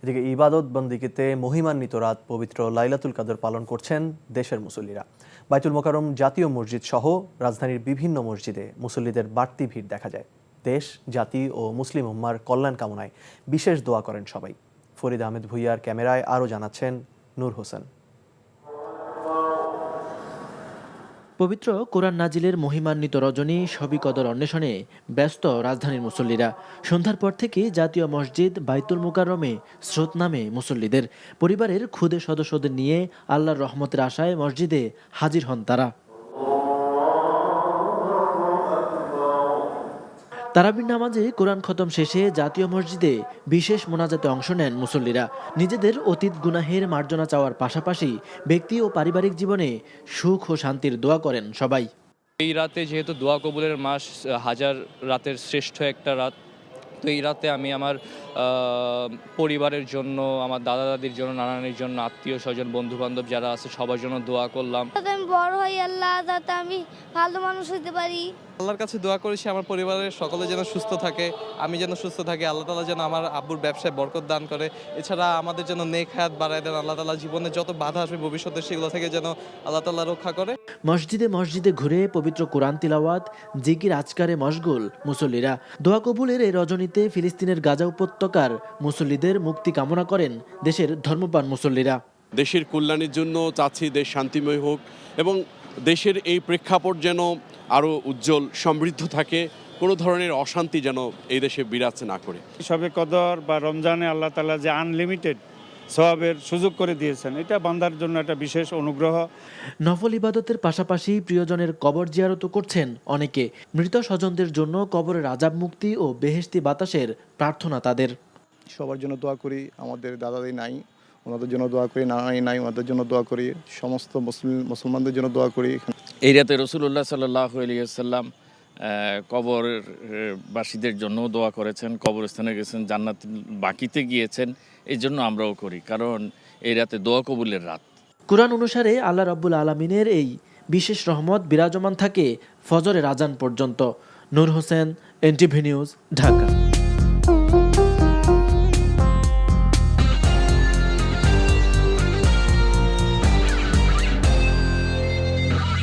এদিকে ইবাদত বন্দিগিতে মহিমান্বিত রাত পবিত্র লাইলাতুল কদর পালন করছেন দেশের মুসল্লিরা। বাইতুল মোকাররম জাতীয় মসজিদ সহ রাজধানীর বিভিন্ন মসজিদে মুসল্লিদের বাড়তি ভিড় দেখা যায়। দেশ, জাতি ও মুসলিম উম্মার কল্যাণ কামনায় বিশেষ দোয়া করেন সবাই। ফরিদ আহমেদ ভুইয়ার ক্যামেরায় আরও জানাচ্ছেন নূর হোসেন। পবিত্র কোরআন নাজিলের মহিমান্বিত রজনী শবে কদর অন্বেষণে ব্যস্ত রাজধানীর মুসল্লিরা। সন্ধ্যার পর থেকে জাতীয় মসজিদ বাইতুল মোকাররমে স্রোত নামে মুসল্লিদের। পরিবারের ক্ষুদে সদস্যদের নিয়ে আল্লাহর রহমতের আশায় মসজিদে হাজির হন তারা। তারাবির নামাজে কোরআন খতম শেষে জাতীয় মসজিদে বিশেষ মোনাজাতে অংশ নেন মুসল্লিরা। নিজেদের অতীত গুনাহের মার্জনা চাওয়ার পাশাপাশি ব্যক্তি ও পারিবারিক জীবনে সুখ ও শান্তির দোয়া করেন সবাই। এই রাতে যেহেতু দোয়া কবুলের মাস, হাজার রাতের শ্রেষ্ঠ একটা রাত, তো এই রাতে আমি আমার পরিবারের জন্য, আমার দাদা দাদির জন্য, নানানির জন্য, আত্মীয় স্বজন, বন্ধু বান্ধব যারা আছে সবার জন্য দোয়া করলাম। আমি বড় হই, আল্লাহ যাতে আমি ভালো মানুষ হতে পারি। আল্লাহর কাছে দোয়া করেছি আমার পরিবারের সকলে যেন সুস্থ থাকে, আমি যেন সুস্থ থাকি, আল্লাহ তাআলা যেন আমার আব্বুর ব্যবসায় বরকত দান করে। এছাড়া আমাদের যেন নেক হায়াত বাড়ায় দেন আল্লাহ তাআলা, জীবনে যত বাধা আসবে ভবিষ্যতে সেগুলো থেকে যেন আল্লাহ তাআলা রক্ষা করে। মসজিদে মসজিদে ঘুরে পবিত্র কোরআন তিলাওয়াত, জিকির আজকারে মশগুল মুসল্লিরা। দোয়া কবুলের এই রজনীতে ফিলিস্তিনের গাজা উপত্যকার মুসল্লিদের মুক্তি কামনা করেন দেশের ধর্মপ্রাণ মুসল্লিরা। দেশের কল্যাণের জন্য চাচ্ছি দেশ শান্তিময় হোক এবং দেশের এই প্রেক্ষাপট যেন আরও উজ্জ্বল সমৃদ্ধ থাকে, কোনো ধরনের অশান্তি যেন এই দেশে বিরাজ না করে। শবে কদর বা রমজানে আল্লাহ তাআলা যে আনলিমিটেড সওয়াবের সুযোগ করে দিয়েছেন, এটা বান্দার জন্য একটা বিশেষ অনুগ্রহ। নফল ইবাদতের পাশাপাশি প্রিয়জনের কবর জিয়ারতও করছেন অনেকে। মৃত স্বজনদের জন্য কবরের আযাব মুক্তি ও বেহেশতি বাতাসের প্রার্থনা তাদের। সবার জন্য দোয়া করি, আমাদের দাদা দাদি নাই ওনাদের জন্য দোয়া করি, নানাই নাই ওনাদের জন্য দোয়া করি, সমস্ত মুসলমানদের জন্য দোয়া করি। এই রাতে রাসূলুল্লাহ সাল্লাল্লাহু আলাইহি ওয়াসাল্লাম কবরবাসীদের জন্য দোয়া করেছেন, কবরস্থানে গেছেন, জান্নাত বাকিতে গিয়েছেন। এই জন্য আমরাও করি, কারণ এই রাতে দোয়া কবুলের রাত। কুরআন অনুসারে আল্লাহ রাব্বুল আলামিনের এই বিশেষ রহমত বিরাজমান থাকে ফজরের আজান পর্যন্ত। নূর হোসেন, এনটিভি নিউজ, ঢাকা।